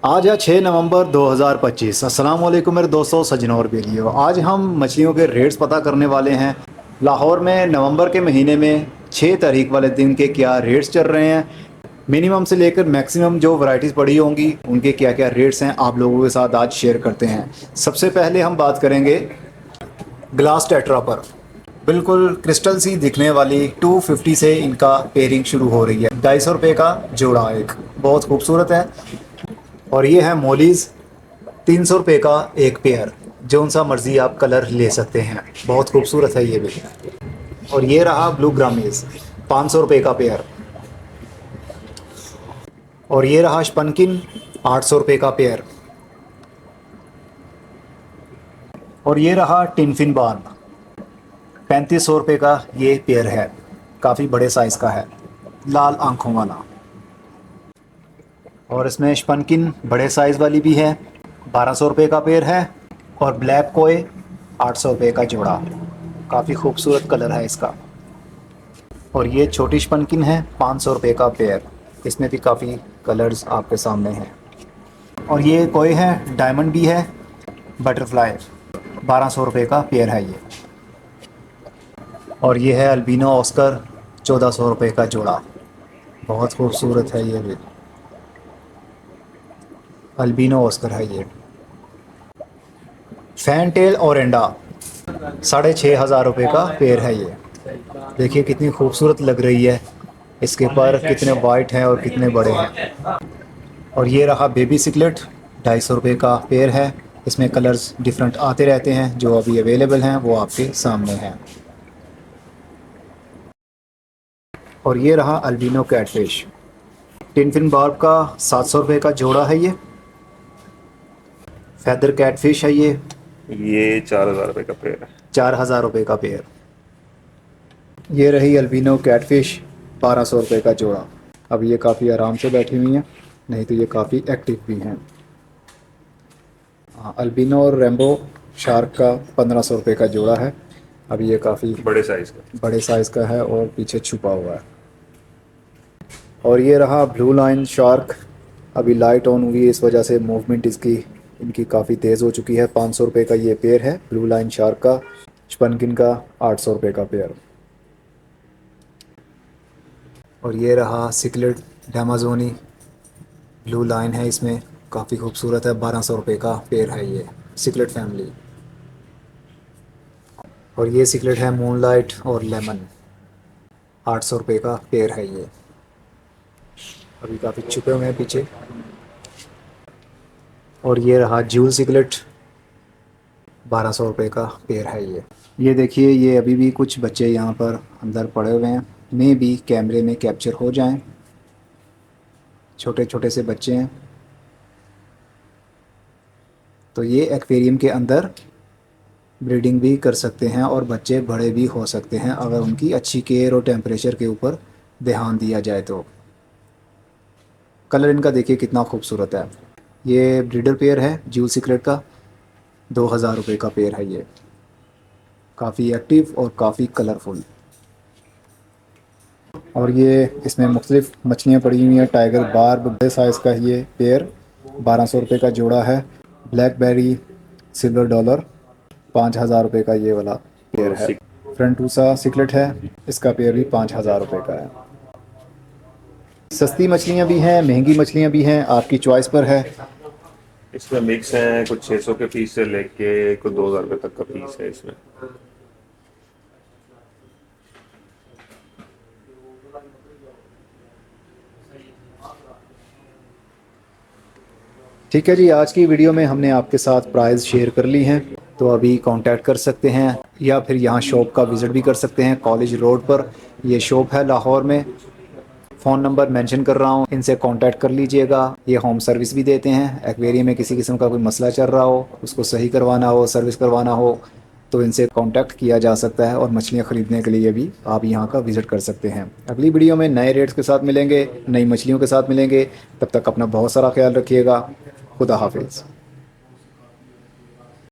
आज है 6 नवंबर 2025। अस्सलाम वालेकुम मेरे दोस्तों, सज्जनों और बेलियों। आज हम मछलियों के रेट्स पता करने वाले हैं। लाहौर में नवंबर के महीने में 6 तारीख वाले दिन के क्या रेट्स चल रहे हैं, मिनिमम से लेकर मैक्सिमम जो वैरायटीज़ पड़ी होंगी उनके क्या क्या रेट्स हैं, आप लोगों के साथ आज शेयर करते हैं। सबसे पहले हम बात करेंगे ग्लास टेट्रा पर। बिल्कुल क्रिस्टल सी दिखने वाली 250 से इनका पेयरिंग शुरू हो रही है। 250 रुपये का जोड़ा, एक बहुत खूबसूरत है। और ये है मोलीज़, 300 रुपये का एक पेयर, जो सा मर्ज़ी आप कलर ले सकते हैं, बहुत खूबसूरत है ये भी। और ये रहा ब्लू ग्रामीज़, 500 रुपये का पेयर। और ये रहा स्पनकिन, 800 रुपये का पेयर। और ये रहा टिनफिन बार्न, 3500 रुपये का ये पेयर है, काफ़ी बड़े साइज़ का है, लाल आँखों वाला। और इसमें स्पनकिन बड़े साइज़ वाली भी है, 1200 रुपये का पेयर है। और ब्लैक कोए 800 रुपये का जोड़ा, काफ़ी खूबसूरत कलर है इसका। और ये छोटी स्पनकिन है, 500 रुपये का पेयर, इसमें भी काफ़ी कलर्स आपके सामने हैं। और ये कोए है, डायमंड भी है, बटरफ्लाई, 1200 रुपये का पेयर है ये। और ये है अल्बिनो ऑस्कर, 1400 रुपये का जोड़ा, बहुत खूबसूरत है ये भी, अल्बिनो ऑस्कर है ये। फैन टेल ओरेंडा, 6500 रुपये का पेयर है ये। देखिए कितनी खूबसूरत लग रही है, इसके पर कितने वाइट हैं और कितने बड़े हैं। और ये रहा बेबी सिकलेट, 250 रुपये का पेयर है। इसमें कलर्स डिफरेंट आते रहते हैं, जो अभी अवेलेबल हैं वो आपके सामने हैं। और ये रहा अल्बिनो कैटफिश, टिनफिन बार्ब का 700 रुपये का जोड़ा है ये। फैदर कैटफिश है ये 4,000 रुपये का पेयर है। 4000 रुपये का पेयर। ये रही अल्बिनो कैटफिश, 1200 रुपये का जोड़ा। अब ये काफ़ी आराम से बैठी हुई हैं, नहीं तो ये काफ़ी एक्टिव भी हैं। हाँ, अल्बिनो और रेम्बो शार्क का 1500 रुपये का जोड़ा है। अब ये काफ़ी बड़े साइज़ का है और पीछे छुपा हुआ है। और ये रहा ब्लू लाइन शार्क, अभी लाइट ऑन हुई है, इस वजह से मूवमेंट इनकी काफ़ी तेज़ हो चुकी है। 500 रुपये का ये पेयर है ब्लू लाइन शार्क का। स्पनकिन का 800 रुपये का पेयर। और ये रहा सिकलेट डैमाजोनी, ब्लू लाइन है इसमें, काफ़ी खूबसूरत है, 1200 रुपये का पेयर है ये, सिकलेट फैमिली। और ये सिकलेट है मूनलाइट और लेमन, 800 रुपये का पेयर है ये, अभी काफ़ी छुपे हुए हैं पीछे। और ये रहा जूल सिकलेट, 1200 रुपये का पेयर है ये देखिए, ये अभी भी कुछ बच्चे यहाँ पर अंदर पड़े हुए हैं, मे भी कैमरे में कैप्चर हो जाएं, छोटे छोटे से बच्चे हैं। तो ये एक्वेरियम के अंदर ब्रीडिंग भी कर सकते हैं और बच्चे बड़े भी हो सकते हैं, अगर उनकी अच्छी केयर और टेम्परेचर के ऊपर ध्यान दिया जाए तो। कलर इनका देखिए कितना खूबसूरत है। ये ब्रीडर पेयर है जूल सिकलेट का, 2000 रुपये का पेयर है ये, काफ़ी एक्टिव और काफ़ी कलरफुल। और ये इसमें मुख्तलिफ मछलियाँ पड़ी हुई हैं। टाइगर बार्ब बड़े साइज़ का ये पेयर, 1200 रुपये का जोड़ा है। ब्लैकबेरी सिल्वर डॉलर, 5000 रुपये का ये वाला पेयर है। फ्रंटूसा सिकलेट है, इसका पेयर भी 5000 रुपये का है। सस्ती मछलियाँ भी हैं, महंगी मछलियाँ भी हैं, आपकी चॉइस पर है। इसमें मिक्स हैं, कुछ 600 के पीस से लेके कुछ 2000 रुपये तक का पीस है इसमें। ठीक है जी, आज की वीडियो में हमने आपके साथ प्राइस शेयर कर ली हैं, तो अभी कांटेक्ट कर सकते हैं या फिर यहाँ शॉप का विज़िट भी कर सकते हैं। कॉलेज रोड पर ये शॉप है लाहौर में। फ़ोन नंबर मेंशन कर रहा हूँ, इनसे कांटेक्ट कर लीजिएगा। ये होम सर्विस भी देते हैं। एक्वेरियम में किसी किस्म का कोई मसला चल रहा हो, उसको सही करवाना हो, सर्विस करवाना हो, तो इनसे कांटेक्ट किया जा सकता है। और मछलियाँ ख़रीदने के लिए भी आप यहाँ का विज़िट कर सकते हैं। अगली वीडियो में नए रेट्स के साथ मिलेंगे, नई मछलियों के साथ मिलेंगे। तब तक अपना बहुत सारा ख्याल रखिएगा। खुदा हाफिज़।